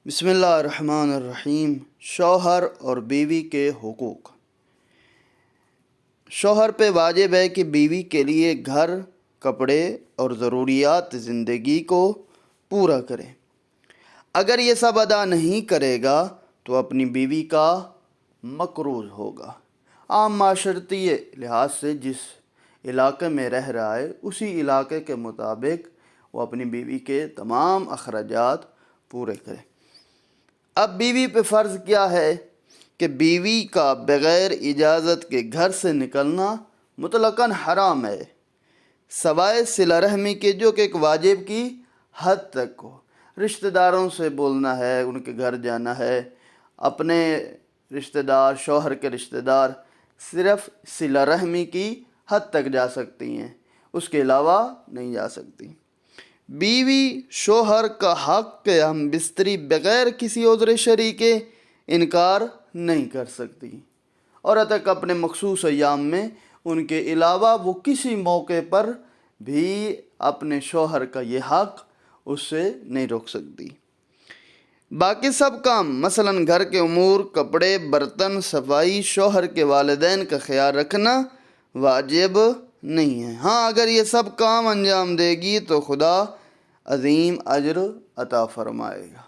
بسم اللہ الرحمن الرحیم۔ شوہر اور بیوی کے حقوق۔ شوہر پہ واجب ہے کہ بیوی کے لیے گھر، کپڑے اور ضروریات زندگی کو پورا کرے۔ اگر یہ سب ادا نہیں کرے گا تو اپنی بیوی کا مقروض ہوگا۔ عام معاشرتی لحاظ سے جس علاقے میں رہ رہا ہے اسی علاقے کے مطابق وہ اپنی بیوی کے تمام اخراجات پورے کرے۔ اب بیوی پہ فرض کیا ہے کہ بیوی کا بغیر اجازت کے گھر سے نکلنا مطلقاً حرام ہے، سوائے صلہ رحمی کے جو کہ ایک واجب کی حد تک ہو۔ رشتہ داروں سے بولنا ہے، ان کے گھر جانا ہے، اپنے رشتہ دار، شوہر کے رشتہ دار صرف صلہ رحمی کی حد تک جا سکتی ہیں، اس کے علاوہ نہیں جا سکتی۔ بیوی شوہر کا حق کے ہم بستری بغیر کسی عذر شرعی کے انکار نہیں کر سکتی، اور تک اپنے مخصوص ایام میں ان کے علاوہ وہ کسی موقع پر بھی اپنے شوہر کا یہ حق اس سے نہیں روک سکتی۔ باقی سب کام مثلاً گھر کے امور، کپڑے، برتن، صفائی، شوہر کے والدین کا خیال رکھنا واجب نہیں ہے۔ ہاں اگر یہ سب کام انجام دے گی تو خدا عظیم اجر عطا فرمائے گا۔